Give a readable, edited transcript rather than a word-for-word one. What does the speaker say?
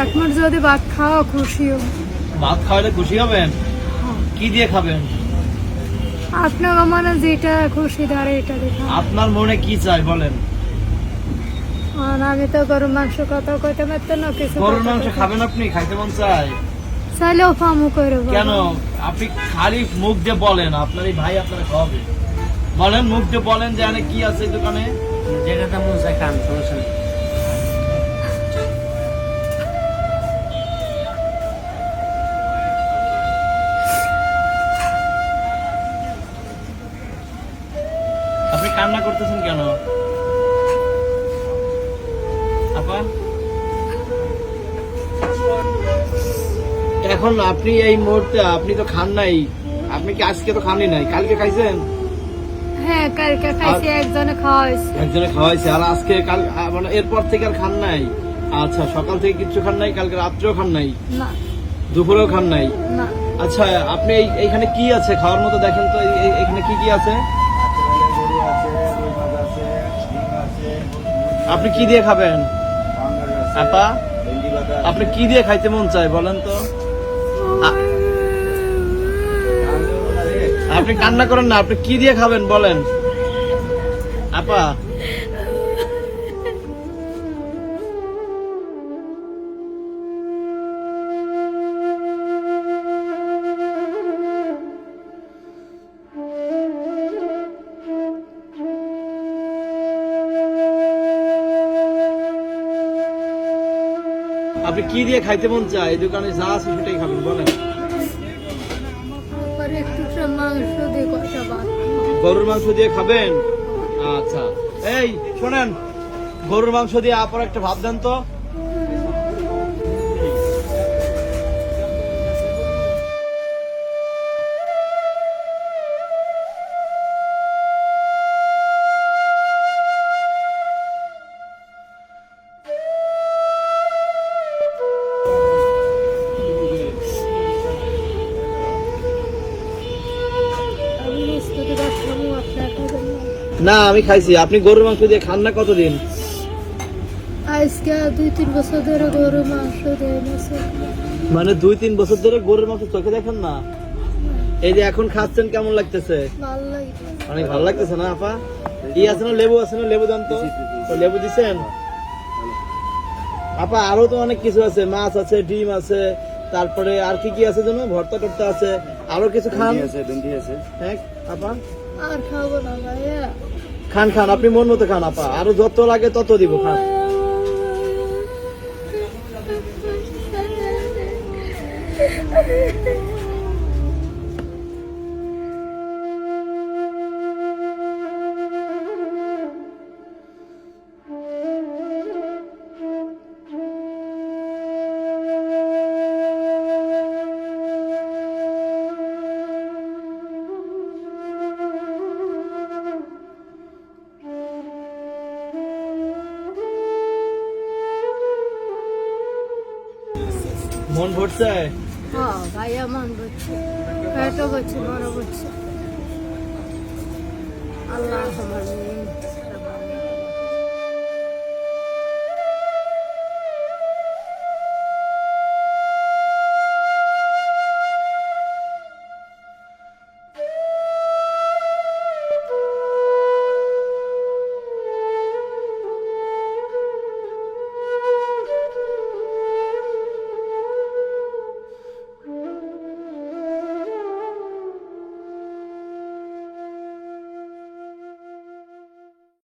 এক মিনিট যদি ভাত খাওয়া খুশি হব। ভাত খাওয়ালে খুশি হবেন? কি দিয়ে খাবেন? আপনার মানে যেটা খুশি ধরে এটা দেখা। আপনার মনে কি চাই বলেন? আর আমি তো গরুর মাংস কথা কইতে পারতো না কিছু। গরুর মাংস খাবেন আপনি? খাইতে মন চাই? চাইলেও ফামু করে কেন? আপনি খালি মুখ দিয়ে বলেন, আপনার এই ভাই আপনারা খাওয়াবে। বলেন, মুখ দিয়ে বলেন যে এখানে কি আছে দোকানে। যেটা মন চাই খান, সমস্যা নেই। আপনি কান্না করতেছেন কেন আপা? এখন আপনি এই মুহূর্তে আপনি তো খান নাই। আপনি কি আজকে তো খানই নাই? কালকে খাইছেন? হ্যাঁ কালকে খাইছি, একজনে খাওয়াইছে। একজনে খাওয়াইছে, আর আজকে কাল মানে এরপর থেকে আর খান নাই? আচ্ছা, সকাল থেকে কিচ্ছু খান নাই? কালকে রাত্রেও খান নাই? না দুপুরেও খান নাই? না। আচ্ছা, আপনি এইখানে কি আছে খাওয়ার মতো? দেখেন তো এখানে কি কি আছে। আপনি কি দিয়ে খাবেন আপা? আপনি কি দিয়ে খাইতে মন চায় বলেন তো? আপনি কান্না করেন না, আপনি কি দিয়ে খাবেন বলেন আপা? আপনি কি দিয়ে খাইতে মন চায়? এই দোকানে যা আছে সেটাই খাবেন বলেন। একটু মাংস দিয়ে কষা ভাত। গরুর মাংস দিয়ে খাবেন? আচ্ছা, এই শোনেন, গরুর মাংস দিয়ে আপনার একটা ভাত দেন তো। না, আমি খাইছি। আপনি গরুর মাংস দিয়ে খান না কতদিন? আজকে 2-3 বছর ধরে গরুর মাংস দিয়ে মাছে। মানে 2-3 বছর ধরে গরুর মাংস চোখে দেখেন না? এই যে এখন খাচ্ছেন, কেমন লাগতেছে? ভালো লাগে। অনেক ভালো লাগতেছে না আপা? ই আছে না, লেবু আছে না? লেবু দেন তো। লেবু দিছেন আপা? আরো তো অনেক কিছু আছে, মাছ আছে, ডিম আছে, তারপরে আর কি কি আছে যেন, ভর্তা টর্তা আছে, আরো কিছু খান। হ্যাঁ আপা, আর খাবো না ভাইয়া। খান খান, আপনি মন মতো খান আপা, আরো যত লাগে তত দিব, খান। মন ভরছে? হ্যাঁ ভাইয়া, মন বুঝছে, পেটও বুঝছে, বড় বুঝছে। আল্লাহ আমার